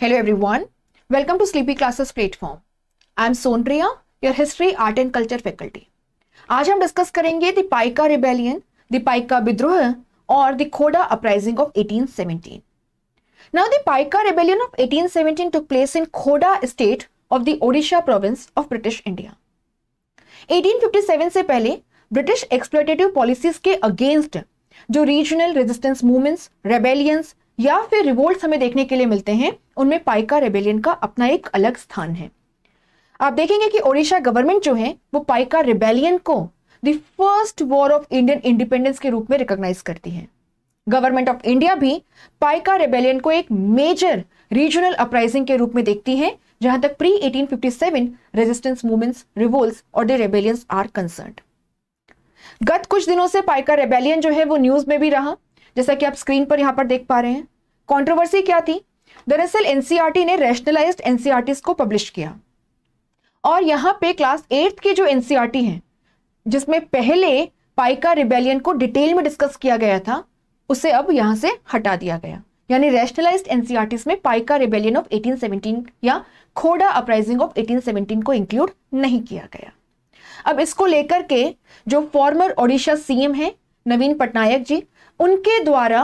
Hello everyone, welcome to Sleepy Classes platform. I am Sonpriya, your history, art and culture faculty. आज हम discuss करेंगे the Paika rebellion, the Paika विद्रोह और the खोडा uprising of 1817. Now the Paika rebellion of 1817 took place in Khoda state of the Odisha province of British India. 1857 से पहले British exploitative policies के against जो regional resistance movements, rebellions या फिर revolts हमें देखने के लिए मिलते हैं, उनमें पाइका रेबेलियन का अपना एक अलग स्थान है. आप देखेंगे कि ओडिशा गवर्नमेंट जो है वो पाइका रिबेलियन को the first war of Indian independence के रूप में रिकॉग्नाइज करती है. गवर्नमेंट ऑफ इंडिया भी पाइका रेबेलियन को एक मेजर रीजनल अपराइजिंग के रूप में देखती है, जहां तक प्री 1857 रेजिस्टेंस मूवमेंट्स, रिवोल्ट्स और द रेबेलियंस आर कंसर्न्ड. गत कुछ दिनों से पाइका रेबेलियन जो है वो न्यूज में भी रहा, जैसा कि आप स्क्रीन पर यहां पर देख पा रहे हैं. कंट्रोवर्सी क्या थी? दरअसल एनसीईआरटी ने रैशनलाइज्ड एनसीईआरटीज को पब्लिश किया और यहां पे क्लास 8th की जो एनसीईआरटी है, जिसमें पहले पाइका रिबेलियन को डिटेल में डिस्कस किया गया था, उसे अब यहां से हटा दिया गया. यानी रैशनलाइज्ड एनसीईआरटीज में पाइका रिबेलियन ऑफ 1817 या खोडा अपराइजिंग ऑफ 1817 को इंक्लूड नहीं किया गया. अब इसको लेकर के जो फॉर्मर ओडिशा सीएम है नवीन पटनायक जी, उनके द्वारा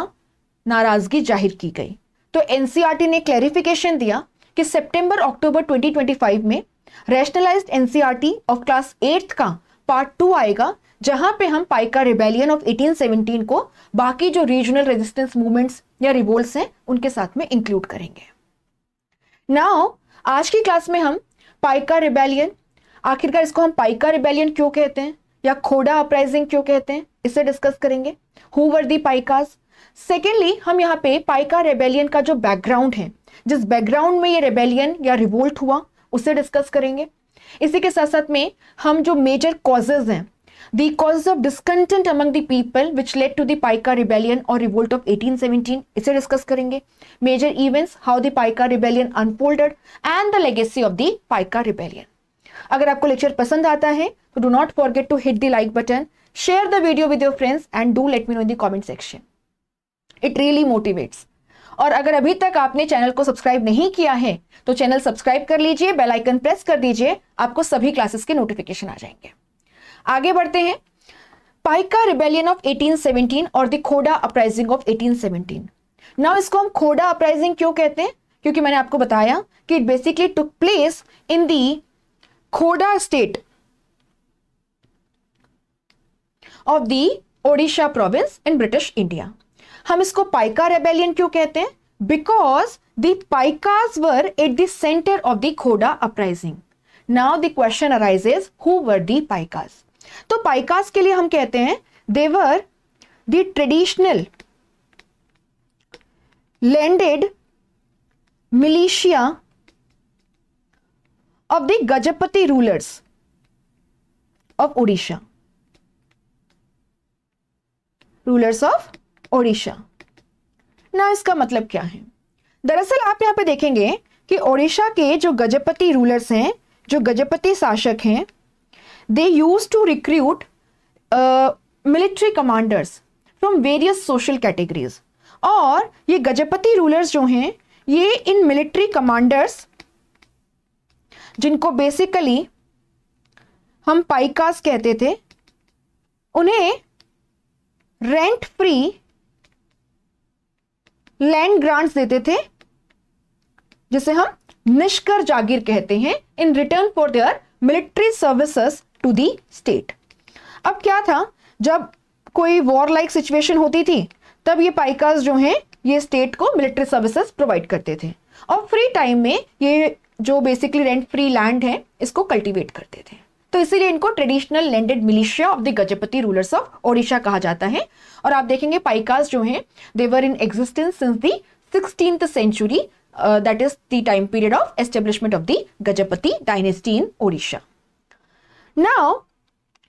नाराजगी जाहिर की गई. तो एनसीईआरटी ने क्लैरिफिकेशन दिया कि सितंबर-अक्टूबर 2025 में rationalised NCERT of class 8th का पार्ट 2 आएगा, जहां पे हम पाइका रिबेलियन ऑफ 1817 को बाकी जो रीजनल रेजिस्टेंस मूवमेंट्स या रिवोल्ट्स हैं उनके साथ में इंक्लूड करेंगे. नाउ आज की क्लास में हम पाइका रिबेलियन, आखिरकार इसको हम पाइका रिबेलियन क्यों कहते हैं या खोडा अपराइजिंग क्यों कहते हैं, इसे डिस्कस करेंगे. Who were the पाइकाज. सेकेंडली हम यहाँ पे पाइका रेबेलियन का जो बैकग्राउंड है, जिस बैकग्राउंड में ये रेबेलियन या रिवोल्ट हुआ, उसे डिस्कस करेंगे. इसी के साथ साथ में हम जो मेजर कॉजेज हैं, the causes of discontent among the people which led to the Paika rebellion और रिवोल्ट ऑफ 1817, इसे डिस्कस करेंगे. Major events, how the Paika rebellion unfolded and the legacy of the Paika rebellion. अगर आपको लेक्चर पसंद आता है तो do not forget to hit the like button, share the video with your friends and do let me know in the comment section. It really motivates. और अगर अभी तक आपने चैनल को सब्सक्राइब नहीं किया है तो चैनल सब्सक्राइब कर लीजिए, बेल आइकन प्रेस कर दीजिए, आपको सभी क्लासेस के नोटिफिकेशन आ जाएंगे. आगे बढ़ते हैं. पाइका रिबेलियन ऑफ 1817 और द खोडा अपराइजिंग ऑफ 1817. नाउ इसको हम खोडा अपराइजिंग क्यों कहते हैं? क्योंकि मैंने आपको बताया कि it basically took place in the Khurda state of the Odisha province in British India. हम इसको पाइका रेबेलियन क्यों कहते हैं? Because the Paikas were at the center of the खोडा uprising. Now the question arises, who were the Paikas. तो पाइकास के लिए हम कहते हैं they were the traditional landed militia of the Gajapati rulers of Odisha. Rulers of Odisha. ना इसका मतलब क्या है? दरअसल आप यहां पे देखेंगे कि ओडिशा के जो गजपति रूलर्स हैं, जो गजपति शासक हैं, they used to recruit military commanders from various social categories. और ये गजपति रूलर्स जो हैं, ये इन मिलिट्री कमांडर्स, जिनको बेसिकली हम पाइकास कहते थे, उन्हें रेंट फ्री लैंड ग्रांट्स देते थे, जिसे हम निष्कर जागीर कहते हैं, in return for their military services to the state. अब क्या था, जब कोई वॉर लाइक सिचुएशन होती थी तब ये पाइकास जो हैं ये स्टेट को मिलिट्री सर्विसेज प्रोवाइड करते थे और फ्री टाइम में ये जो बेसिकली रेंट फ्री लैंड है इसको कल्टीवेट करते थे. तो इसीलिए इनको traditional landed militia of the Gajapati rulers of Odisha कहा जाता है. और आप देखेंगे पाइकास जो हैं they were in existence since the 16th century, that is the time period of establishment of the Gajapati dynasty in Odisha. Now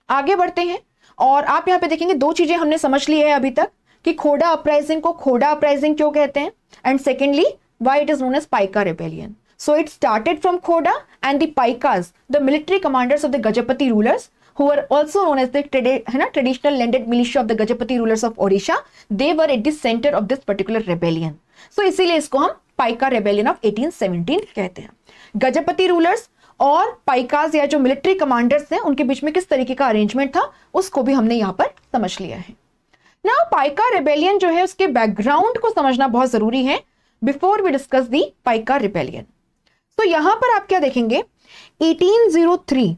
आगे बढ़ते हैं और आप यहां पे देखेंगे दो चीजें हमने समझ ली है अभी तक, कि खोडा अपराइजिंग को खोडा अपराइजिंग क्यों कहते हैं, and secondly why it is known as Paika rebellion. So it started from Khoda, and the Paikas, the military commanders of the Gajapati rulers, who were also known as the traditional landed militia of the Gajapati rulers of Odisha, they were at the center of this particular rebellion. So इसीलिए इसको हम Paika rebellion of 1817 कहते हैं। Gajapati rulers और पाइकाज या जो military commanders हैं उनके बीच में किस तरीके का अरेंजमेंट था उसको भी हमने यहां पर समझ लिया है। नाउ पाइका रेबेलियन जो है उसके बैकग्राउंड को समझना बहुत जरूरी है before we discuss the Paika rebellion. तो यहां पर आप क्या देखेंगे 1803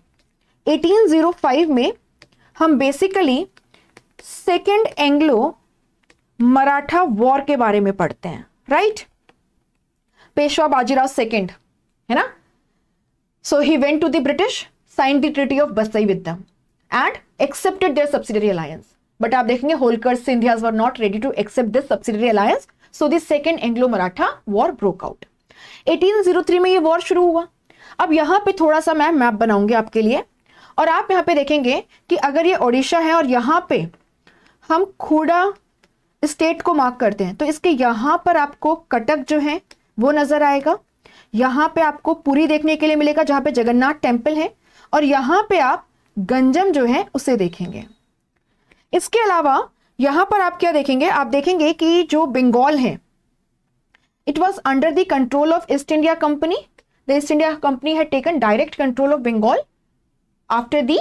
1805 में हम basically second Anglo Maratha war के बारे में पढ़ते हैं, राइट। पेशवा बाजीराव सेकेंड है ना। So he went to the British, signed the treaty of Bassein with them and accepted their subsidiary alliance. But आप देखेंगे Holkar Scindias were not ready to accept this subsidiary alliance, so the second Anglo Maratha war broke out. 1803 में ये war शुरू हुआ। अब यहां पे थोड़ा सा मैं मैप बनाऊंगी आपके लिए और आप यहां पे देखेंगे कि अगर ये ओडिशा है और यहां पे हम खूड़ा स्टेट को मार्क करते हैं तो इसके यहां पर आपको कटक जो है वो नजर आएगा। यहां पे आपको पुरी देखने के लिए मिलेगा जहां पे जगन्नाथ टेम्पल है और यहां पे आप गंजम जो है उसे देखेंगे। इसके अलावा यहां पर आप क्या देखेंगे, आप देखेंगे कि जो बंगाल है it was under the control of East India Company. The East India Company had taken direct control of Bengal after the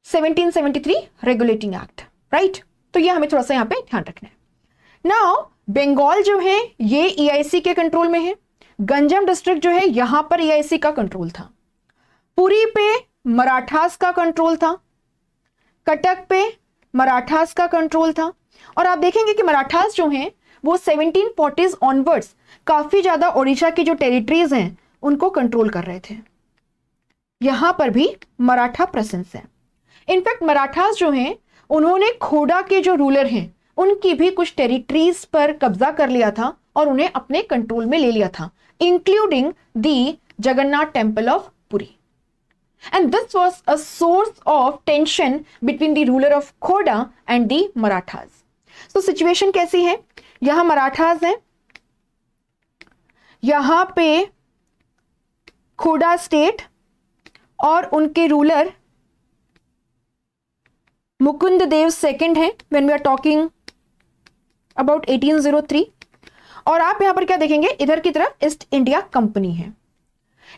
1773 Regulating Act, right. तो ये हमें थोड़ा सा यहां पे ध्यान रखना है। नाउ बंगाल जो है ये ईआईसी के कंट्रोल में है। गंजम डिस्ट्रिक्ट जो है यहां पर ईआईसी का कंट्रोल था। पुरी पे मराठास का कंट्रोल था। कटक पे मराठास का कंट्रोल था। और आप देखेंगे कि मराठास जो हैं वो 1740s ऑनवर्ड्स काफी ज्यादा ओडिशा की जो टेरिटरीज हैं उनको कंट्रोल कर रहे थे। यहां पर भी मराठा प्रेजेंस है। इनफैक्ट मराठास जो हैं उन्होंने खोड़ा के जो रूलर हैं उनकी भी कुछ टेरिटरीज पर कब्जा कर लिया था और उन्हें अपने कंट्रोल में ले लिया था, including the Jagannath temple of Puri. And this was a source of tension between the ruler of Khoda and the Marathas. So situation कैसी है, यहां मराठास हैं, यहां पे खोड़ा स्टेट और उनके रूलर मुकुंद देव सेकंड है when we are talking about 1803। और आप यहां पर क्या देखेंगे, इधर की तरफ ईस्ट इंडिया कंपनी है।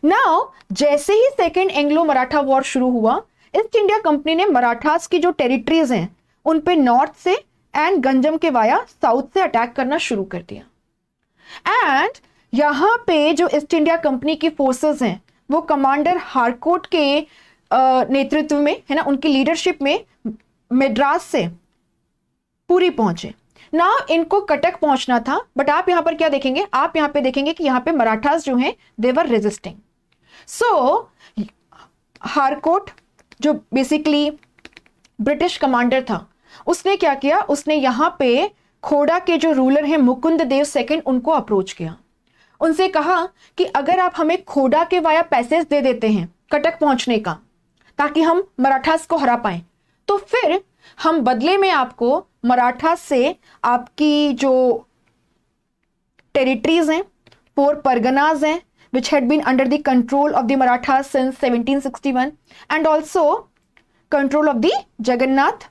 नाउ जैसे ही सेकेंड एंग्लो मराठा वॉर शुरू हुआ, ईस्ट इंडिया कंपनी ने मराठास की जो टेरिटरीज हैं उन पे नॉर्थ से एंड गंजम के वाया साउथ से अटैक करना शुरू कर दिया। एंड यहां पे जो ईस्ट इंडिया कंपनी की फोर्सेस हैं वो कमांडर हारकोट के नेतृत्व में है ना, उनकी लीडरशिप में मद्रास से पुरी पहुंचे। ना इनको कटक पहुंचना था, बट आप यहां पर क्या देखेंगे, आप यहां पे देखेंगे कि यहां पे मराठास जो हैं they were resisting. So Harcourt जो बेसिकली ब्रिटिश कमांडर था उसने क्या किया, उसने यहां पे खोड़ा के जो रूलर हैं मुकुंद देव सेकंड उनको अप्रोच किया। उनसे कहा कि अगर आप हमें खोड़ा के वाया पैसेज दे देते हैं कटक पहुंचने का ताकि हम मराठास को हरा पाएं, तो फिर हम बदले में आपको मराठा से आपकी जो टेरिटरीज हैं, 4 परगनाज हैं which had been under the control of the Marathas since 1761 and also control of the Jagannath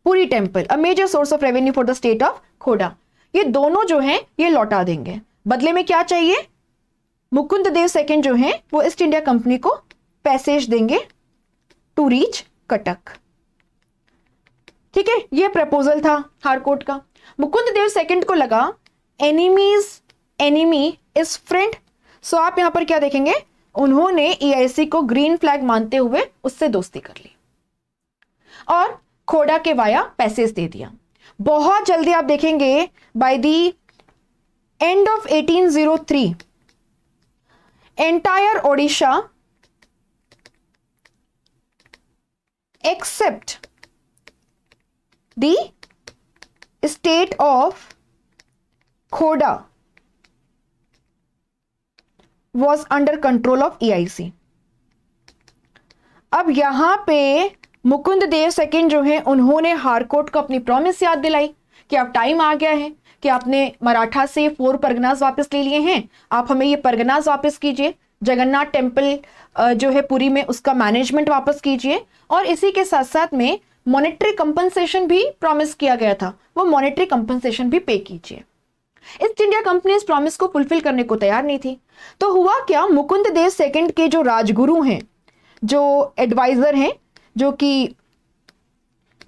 Puri temple, a major source of revenue for the state of Khoda, ये दोनों जो हैं ये लौटा देंगे। बदले में क्या चाहिए, मुकुंद देव सेकंड जो हैं वो ईस्ट इंडिया कंपनी को पैसेज देंगे टू रीच कटक। ठीक है, ये प्रपोजल था हारकोट का। मुकुंद देव सेकंड को लगा एनिमीज एनिमी इज फ्रेंड, सो आप यहां पर क्या देखेंगे, उन्होंने ईआईसी को ग्रीन फ्लैग मानते हुए उससे दोस्ती कर ली और खोड़ा के वाया पैसेज दे दिया। बहुत जल्दी आप देखेंगे by the end of 1803 entire Odisha except the state of Khurda was under control of EIC। अब यहां पे मुकुंद देव सेकंड जो है उन्होंने हारकोट को अपनी प्रॉमिस याद दिलाई कि अब टाइम आ गया है कि आपने मराठा से 4 परगनास वापस ले लिए हैं, आप हमें ये परगनास वापस कीजिए, जगन्नाथ टेम्पल जो है पुरी में उसका मैनेजमेंट वापस कीजिए, और इसी के साथ साथ में मॉनेटरी कंपनसेशन भी प्रॉमिस किया गया था, वो मॉनेटरी कंपनसेशन भी पे कीजिए। ईस्ट इंडिया कंपनी इस प्रॉमिस को फुलफिल करने को तैयार नहीं थी। तो हुआ क्या, मुकुंद देव सेकंड के जो राजगुरु हैं, जो एडवाइजर हैं, जो कि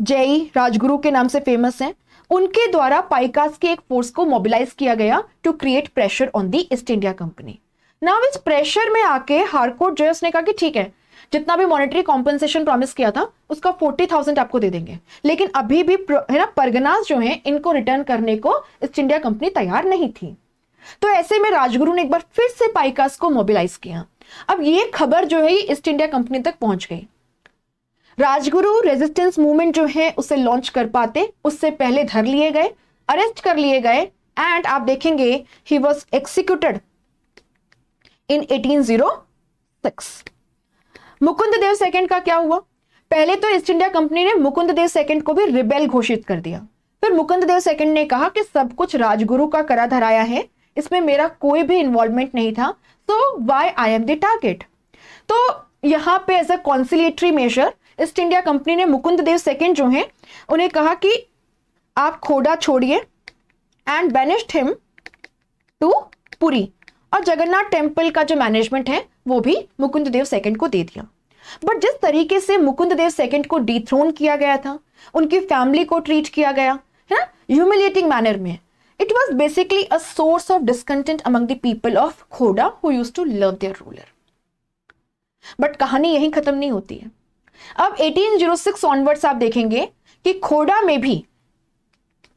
जय राजगुरु के नाम से फेमस हैं, उनके द्वारा पाइकास के एक फोर्स को मोबिलाइज किया गया to create pressure on the East India Company. Now इस प्रेशर में आके हारकोर्ट जो है उसने कहा कि ठीक है, जितना भी मॉनेटरी कॉम्पनसेशन प्रॉमिस किया था उसका 40,000 आपको दे देंगे, लेकिन अभी भी है ना परगनास जो है इनको रिटर्न करने को ईस्ट इंडिया कंपनी तैयार नहीं थी। तो ऐसे में राजगुरु ने एक बार फिर से पाइकास को मोबिलाइज किया। अब ये खबर जो है ईस्ट इंडिया कंपनी तक पहुंच गई। राजगुरु रेजिस्टेंस मूवमेंट जो है उसे लॉन्च कर पाते उससे पहले धर लिए गए, अरेस्ट कर लिए गए, एंड आप देखेंगे he was executed in 1806। Mukund Dev second का क्या हुआ, पहले तो ईस्ट इंडिया कंपनी ने मुकुंद देव सेकंड को भी रिबेल घोषित कर दिया। फिर मुकुंद देव सेकंड ने कहा कि सब कुछ राजगुरु का करा धराया है, इसमें मेरा कोई भी इन्वॉल्वमेंट नहीं था, so why I am the target. तो यहां पे as a conciliatory measure East India company ने मुकुंद देव सेकंड जो है उन्हें कहा कि आप खोड़ा छोड़िए and banished him to Puri, और जगन्नाथ टेम्पल का जो मैनेजमेंट है वो भी मुकुंद देव सेकंड को दे दिया। बट जिस तरीके से मुकुंद देव सेकंड को डिथ्रोन किया गया था, उनकी फैमिली को ट्रीट किया गया है ना ह्यूमिलिएटिंग मैनर में, it was basically a source of discontent among the people of Khurda who used to love their ruler. But कहानी यहीं खत्म नहीं होती है। अब 1806 ऑनवर्ड्स आप देखेंगे कि खोड़ा में भी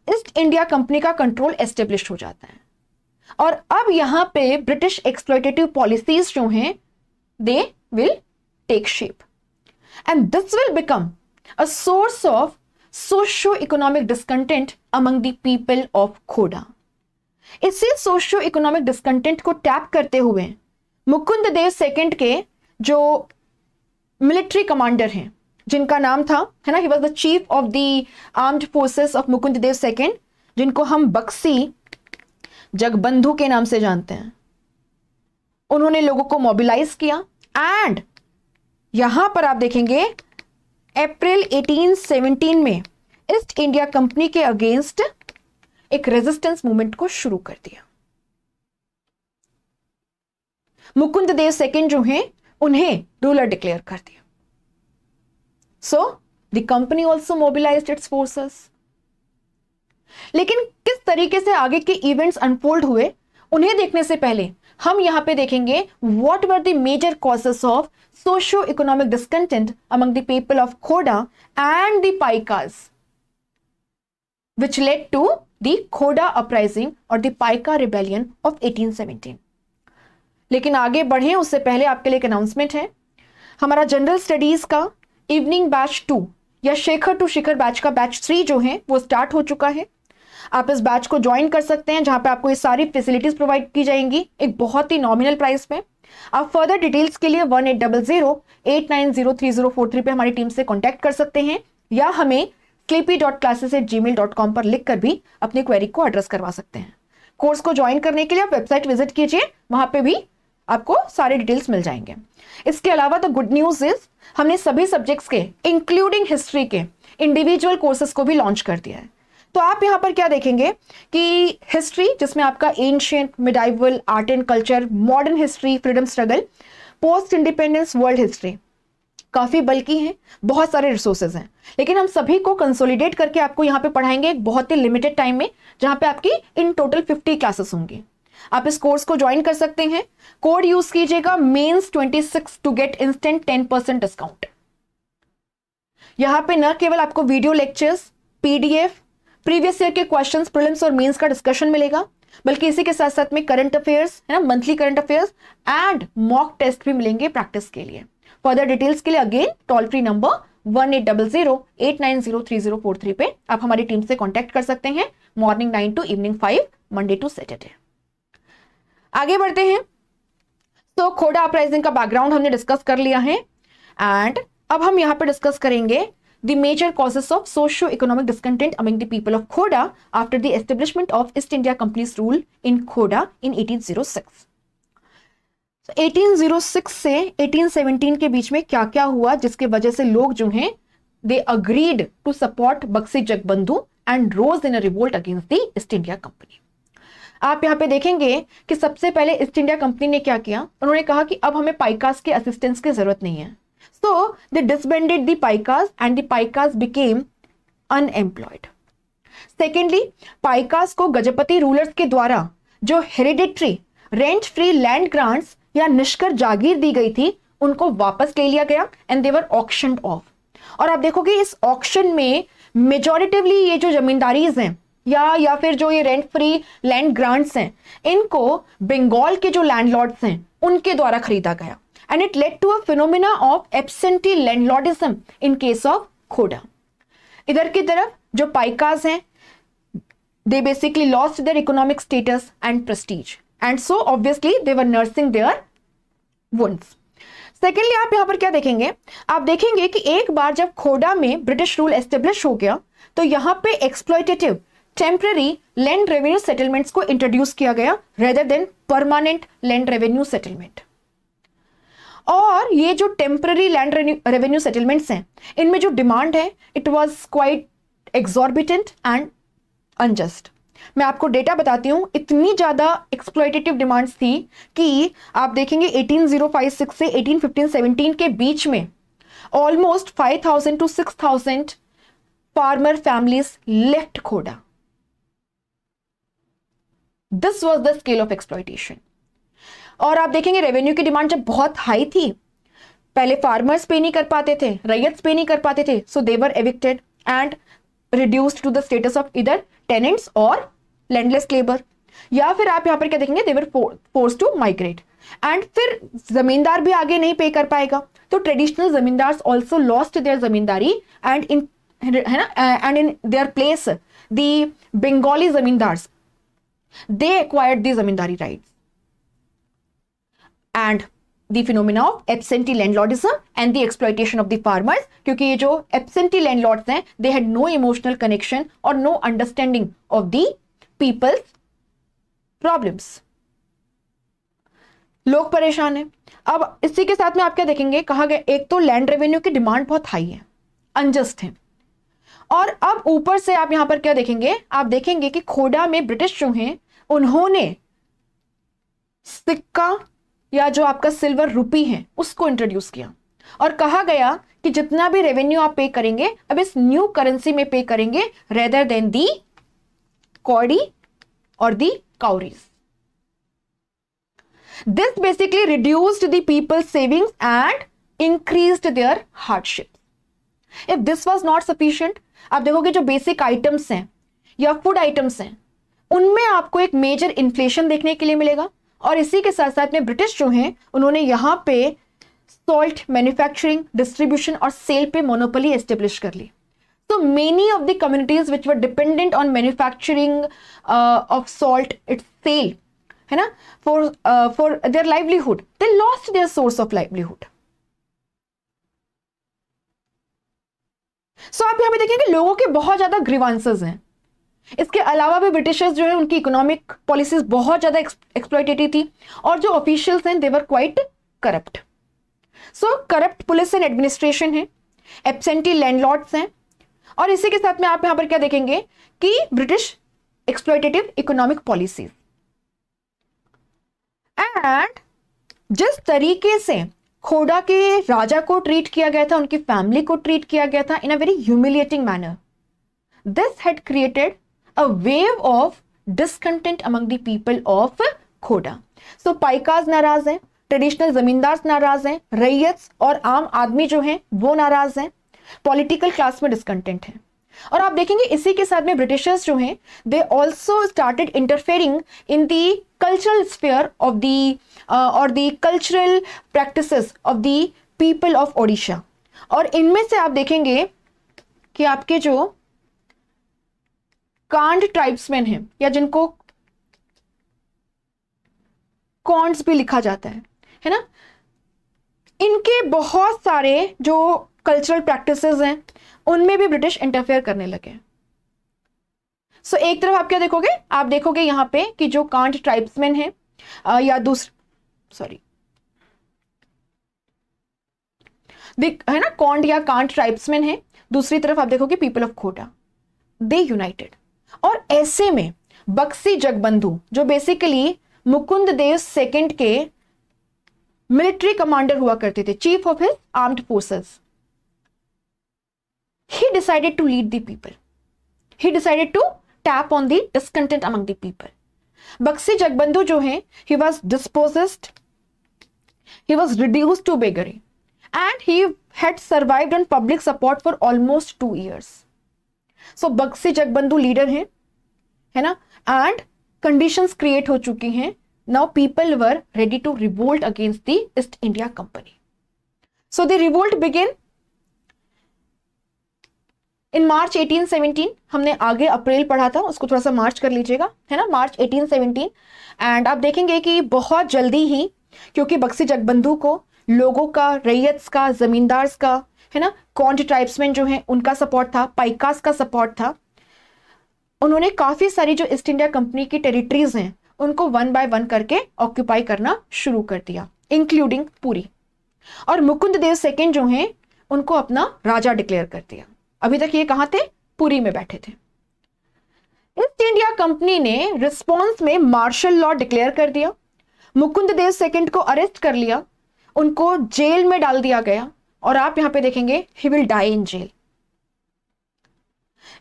ईस्ट इंडिया कंपनी का कंट्रोल एस्टेब्लिश हो जाता है, और अब यहां पे ब्रिटिश एक्सप्लॉयटेटिव पॉलिसीज जो हैं they will take shape, and this will become a source of socio economic discontent among the people of Khurda. इसी सोशियो इकोनॉमिक डिस्कंटेंट को टैप करते हुए मुकुंद देव सेकंड के जो मिलिट्री कमांडर हैं, जिनका नाम था है ना, he was the chief of the armed forces of Mukund Dev second, जिनको हम बक्सी जगबंधु के नाम से जानते हैं, उन्होंने लोगों को मोबिलाइज किया। एंड यहां पर आप देखेंगे अप्रैल 1817 में ईस्ट इंडिया कंपनी के अगेंस्ट एक रेजिस्टेंस मूवमेंट को शुरू कर दिया। मुकुंद देव सेकंड जो हैं उन्हें रूलर डिक्लेयर कर दिया। So the company also mobilised it's forces. लेकिन किस तरीके से आगे के इवेंट्स अनफोल्ड हुए उन्हें देखने से पहले हम यहां पे देखेंगे what were the major causes of socio economic discontent among the people of Khurda and the Paikas which led to the Khurda uprising और द पाइका रिबेलियन ऑफ 1817। लेकिन आगे बढ़े उससे पहले आपके लिए एक अनाउंसमेंट है। हमारा जनरल स्टडीज का इवनिंग बैच 2 या शेखर टू शिखर बैच का बैच 3 जो है वो स्टार्ट हो चुका है। आप इस बैच को ज्वाइन कर सकते हैं, जहां पे आपको ये सारी फैसिलिटीज प्रोवाइड की जाएंगी एक बहुत ही नॉमिनल प्राइस में। आप फर्दर डिटेल्स के लिए 1800-890-3043 पे हमारी टीम से कॉन्टैक्ट कर सकते हैं, या हमें sleepy.classes@gmail.com पर लिखकर भी अपनी क्वेरी को एड्रेस करवा सकते हैं। कोर्स को ज्वाइन करने के लिए आप वेबसाइट विजिट कीजिए, वहां पे भी आपको सारे डिटेल्स मिल जाएंगे। इसके अलावा द गुड न्यूज इज हमने सभी सब्जेक्ट्स के इंक्लूडिंग हिस्ट्री के इंडिविजुअल कोर्सेज को भी लॉन्च कर दिया है। तो आप यहां पर क्या देखेंगे कि हिस्ट्री, जिसमें आपका ancient, medieval, art and culture, modern history, freedom struggle, post independence, world history, काफी बल्कि हैं, बहुत सारे रिसोर्सेज हैं, लेकिन हम सभी को कंसोलिडेट करके आपको यहाँ पे पढ़ाएंगे एक बहुत ही लिमिटेड टाइम में, जहां पे आपकी इन टोटल 50 क्लासेस होंगी। आप इस कोर्स को ज्वाइन कर सकते हैं। कोड यूज कीजिएगा MENS26 to get instant 10% discount. यहां पे न केवल आपको video lectures, PDF, previous year के क्वेश्चंस, प्रीलिम्स और मेंस का डिस्कशन मिलेगा, बल्कि इसी के साथ साथ में करंट अफेयर्स है ना, monthly current affairs and mock test भी मिलेंगे प्रैक्टिस के लिए। फर्दर डिटेल्स के लिए अगेन टोल फ्री नंबर 1800-890-3043 पे आप हमारी टीम से कांटेक्ट कर सकते हैं, morning 9 to evening 5, Monday to Saturday. आगे बढ़ते हैं। तो खोड़ा अपराइजिंग का बैकग्राउंड हमने डिस्कस कर लिया है, एंड अब हम यहां पे डिस्कस करेंगे the major causes of socio economic discontent among the people of Khurda after the establishment of East India company's rule in Khurda in 1806। 1806 से 1817 के बीच में क्या क्या हुआ जिसके वजह से लोग जो हैं they agreed to support Bakshi Jagbandhu and rose in a revolt against the East India Company. आप यहाँ पे देखेंगे कि सबसे पहले ईस्ट इंडिया कंपनी ने क्या किया, उन्होंने कहा कि अब हमें पाइकास के असिस्टेंस की जरूरत नहीं है. So they disbanded the Paikas and the Paikas became unemployed. Secondly, Paikas को गजपति रूलर्स के द्वारा जो hereditary rent free land grants या निष्कर जागीर दी गई थी उनको वापस ले लिया गया एंड दे वर ऑक्शन्ड ऑफ. और आप देखोगे इस ऑक्शन में मेजॉरिटिवली ये जो जमींदारीज हैं या फिर जो ये रेंट फ्री लैंड ग्रांट्स हैं, इनको बंगाल के जो लैंडलॉर्ड्स हैं उनके द्वारा खरीदा गया and it led to a phenomena of absentee landlordism in case of Khurda. इधर की तरफ जो पाइकास हैं, they basically lost their economic status and prestige, and so obviously they were nursing their wounds. Secondly, आप यहां पर क्या देखेंगे, आप देखेंगे कि एक बार जब खोडा में ब्रिटिश रूल एस्टेब्लिश हो गया तो यहां पे exploitative temporary land revenue settlements को इंट्रोड्यूस किया गया rather than permanent land revenue settlement. और ये जो टेम्पररी लैंड रेवेन्यू सेटलमेंट्स हैं, इनमें जो डिमांड है it was quite exorbitant and unjust. मैं आपको डेटा बताती हूं, इतनी ज्यादा एक्सप्लॉयटेटिव डिमांड्स थी कि आप देखेंगे 18056 से 1815-17 के बीच में almost 5000 to 6000 farmer families left Khurda. This was the scale of exploitation. और आप देखेंगे रेवेन्यू की डिमांड जब बहुत हाई थी, पहले फार्मर्स पे नहीं कर पाते थे, रैयत्स पे नहीं कर पाते थे, so they were evicted and reduced to the status of either tenants or landless labor. या फिर आप यहाँ पर क्या देखेंगे, they were forced to migrate. and फिर जमींदार भी आगे नहीं पे कर पाएगा तो ट्रेडिशनल जमींदार also lost their zamindari and in है ना and in their place the Bengali zamindars they acquired the zamindari rights and the phenomena of absentee landlordism and the exploitation of the farmers. क्योंकि ये जो absentee landlords हैं, they had no emotional connection or no understanding of the people's problems. लोग परेशान हैं. अब इसी के साथ में आप क्या देखेंगे, कहा गया एक तो लैंड रेवेन्यू की डिमांड बहुत हाई है, अनजस्ट है, और अब ऊपर से आप यहां पर क्या देखेंगे, आप देखेंगे कि खोडा में ब्रिटिश जो हैं उन्होंने सिक्का या जो आपका सिल्वर रुपी है उसको इंट्रोड्यूस किया और कहा गया कि जितना भी रेवेन्यू आप पे करेंगे अब इस न्यू करेंसी में पे करेंगे रेदर देन दी कौड़ी और the cowries. This basically reduced the people's savings and increased their hardship. If this was not sufficient, आप देखोगे जो बेसिक आइटम्स हैं या फूड आइटम्स हैं उनमें आपको एक मेजर इन्फ्लेशन देखने के लिए मिलेगा. और इसी के साथ साथ में ब्रिटिश जो हैं उन्होंने यहां पे सॉल्ट मैन्युफैक्चरिंग, डिस्ट्रीब्यूशन और सेल पे मोनोपोली एस्टेब्लिश कर ली. तो many of the communities which were dependent on manufacturing of salt its sale, है ना, for their livelihood, they lost their source of livelihood. So आप यहां पे देखेंगे लोगों के बहुत ज्यादा ग्रीवांसेस हैं. इसके अलावा भी ब्रिटिशर्स जो है उनकी इकोनॉमिक पॉलिसीज बहुत ज्यादा एक्सप्लॉयटेटिव थी और जो ऑफिशियल्स हैं they were quite corrupt. So corrupt police and administration है, एब्सेंटी लैंडलॉर्ड्स हैं, और इसी के साथ में आप यहां पर क्या देखेंगे कि British exploitative economic policies. And जिस तरीके से खोडा के राजा को ट्रीट किया गया था, उनकी फैमिली को ट्रीट किया गया था in a very humiliating manner, this had created a wave of discontent among the people of Khurda. So Paikas नाराज हैं, ट्रेडिशनल जमींदार नाराज हैं, रैयत्स और आम आदमी जो हैं वो नाराज हैं, पॉलिटिकल क्लास में डिस्कंटेंट हैं. और आप देखेंगे इसी के साथ में ब्रिटिशर्स जो हैं they also started interfering in the cultural sphere of the और the cultural practices of the people of Odisha. और इनमें से आप देखेंगे कि आपके जो कांड ट्राइब्समैन हैं या जिनको कॉन्ड्स भी लिखा जाता है ना, इनके बहुत सारे जो कल्चरल प्रैक्टिसेस हैं उनमें भी ब्रिटिश इंटरफेयर करने लगे. सो एक तरफ आप क्या देखोगे, आप देखोगे यहां पे कि जो कांड ट्राइब्समैन हैं या है ना, कॉन्ड या कांड ट्राइब्समैन हैं, दूसरी तरफ आप देखोगे पीपल ऑफ खोटा, दे यूनाइटेड। और ऐसे में बक्सी जगबंधु जो बेसिकली मुकुंद देव सेकंड के मिलिट्री कमांडर हुआ करते थे, chief of his armed forces, he decided to lead the people. He decided to tap on the discontent among the people. Bakshi Jagabandhu जो है, he was dispossessed, he was reduced to beggary, and he had survived on public support for almost 2 years. So Bakshi Jagabandhu leader हैं, है ना, and conditions create हो चुकी हैं. Now people were ready to revolt against the East India Company. So the revolt began इन मार्च 1817. हमने आगे अप्रैल पढ़ा था, उसको थोड़ा सा मार्च कर लीजिएगा, है ना, मार्च 1817. एंड आप देखेंगे कि बहुत जल्दी ही, क्योंकि बक्सी जगबंधु को लोगों का, रैयत्स का, जमींदार्स का, है ना, कॉन्ट ट्राइब्समैन जो है उनका सपोर्ट था, पाइकास का सपोर्ट था. उन्होंने काफी सारी जो ईस्ट इंडिया कंपनी की टेरिटरीज हैं उनको 1 बाय 1 करके ऑक्यूपाई करना शुरू कर दिया, इंक्लूडिंग पुरी. और मुकुंद देव सेकंड जो हैं उनको अपना राजा डिक्लेयर कर दिया. अभी तक ये कहां थे? पुरी में बैठे थे. ईस्ट इंडिया कंपनी ने रिस्पॉन्स में मार्शल लॉ डिक्लेयर कर दिया. मुकुंद देव सेकंड को अरेस्ट कर लिया, उनको जेल में डाल दिया गया, और आप यहां पे देखेंगे he will die in jail.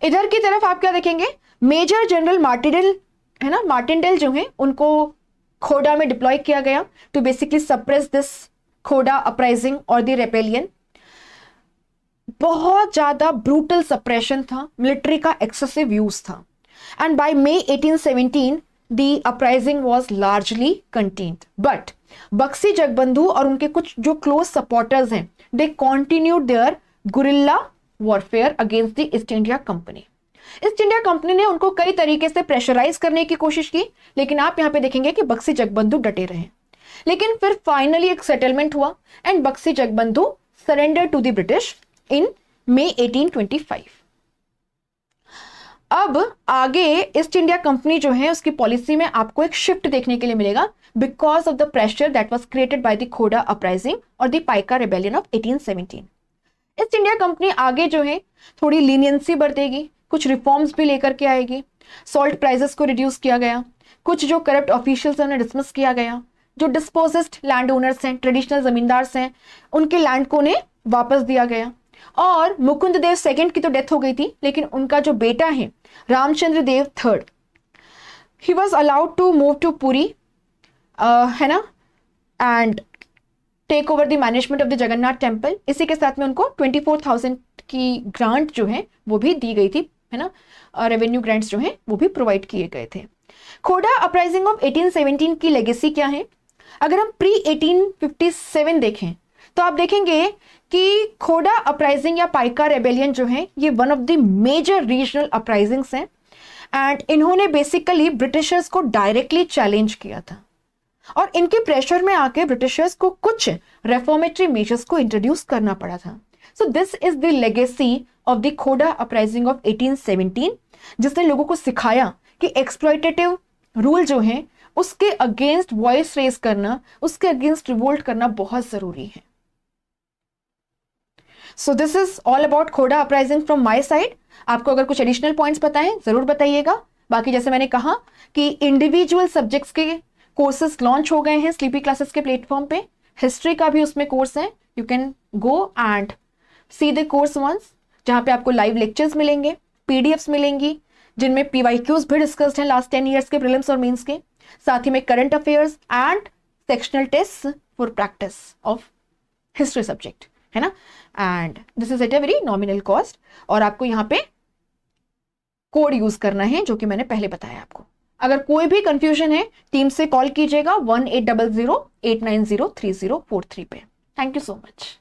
इधर की तरफ आप क्या देखेंगे? मेजर जनरल मार्टिनडेल, है ना, मार्टिनडेल जो है उनको खोडा में डिप्लॉय किया गया to basically suppress this Khurda uprising और द रेपेलियन. बहुत ज्यादा ब्रूटल सप्रेशन था, मिलिट्री का एक्सेसिव यूज था. And by May 1817 the uprising was largely contained. But Bakshi Jagabandhu और उनके कुछ जो क्लोज सपोर्टर्स हैं, they continued their guerrilla warfare against the East India company. East India company ने उनको कई तरीके से प्रेशराइज करने की कोशिश की, लेकिन आप यहां पे देखेंगे कि बक्सी जगबंधु डटे रहे. लेकिन फिर फाइनली एक सेटलमेंट हुआ and Bakshi Jagabandhu surrender to the British in May 1825. अब आगे ईस्ट इंडिया कंपनी जो है उसकी पॉलिसी में आपको एक शिफ्ट देखने के लिए मिलेगा because of the pressure that was created by the खोडा uprising और the Paika rebellion of 1817. East India Company आगे जो है थोड़ी लीनियंसी बरतेगी, कुछ रिफॉर्म्स भी लेकर के आएगी. सॉल्ट प्राइसेस को रिड्यूस किया गया, कुछ जो करप्ट ऑफिशियल्स हैं उन्हें डिसमिस किया गया, जो डिस्पोजेस्ड लैंड ओनर्स हैं, ट्रेडिशनल जमींदार्स हैं, उनके लैंड को उन्हें वापस दिया गया. और मुकुंद देव सेकंड की तो डेथ हो गई थी, लेकिन उनका जो बेटा है Ramchandra Dev third, he was allowed to move to Puri, है ना, and take over the management of the Jagannath temple. इसी के साथ में उनको 24,000 की ग्रांट जो है वो भी दी गई थी, है ना, रेवेन्यू ग्रांट्स जो है वो भी प्रोवाइड किए गए थे. खोडा अपराइजिंग ऑफ 1817 की लेगेसी क्या है? अगर हम प्री 1857 देखें तो आप देखेंगे कि खोडा अपराइजिंग या पाइका रेबेलियन जो है ये one of the major regional uprisings हैं. एंड इन्होंने बेसिकली ब्रिटिशर्स को डायरेक्टली चैलेंज किया था, और इनके प्रेशर में आके ब्रिटिशर्स को कुछ रेफॉर्मेटरी मेजर्स को इंट्रोड्यूस करना पड़ा था. So this is the legacy of the खोडा uprising of 1817, जिसने लोगों को सिखाया कि एक्सप्लॉइटेटिव रूल जो है उसके अगेंस्ट वॉइस रेज करना, उसके अगेंस्ट रिवोल्ट करना बहुत जरूरी है. So this is all about Khorda uprising from my side. आपको अगर कुछ एडिशनल पॉइंट्स पता है जरूर बताइएगा. बाकी जैसे मैंने कहा कि इंडिविजुअल सब्जेक्ट्स के कोर्सेज लॉन्च हो गए हैं स्लीपी क्लासेस के प्लेटफॉर्म पे. हिस्ट्री का भी उसमें कोर्स है, you can go and see the course once, जहां पे आपको लाइव लेक्चर्स मिलेंगे, पीडीएफ्स मिलेंगी जिनमें पीवाईक्यूज भी डिस्कस्ड हैं लास्ट 10 ईयर्स के प्रीलिम्स और मेंस के, साथ ही में current affairs and sectional test for practice of history subject, है ना. And this is at a very nominal cost, और आपको यहाँ पे कोड यूज करना है जो कि मैंने पहले बताया आपको. अगर कोई भी कंफ्यूजन है टीम से कॉल कीजिएगा 1800 890 3043 पे. Thank you so much.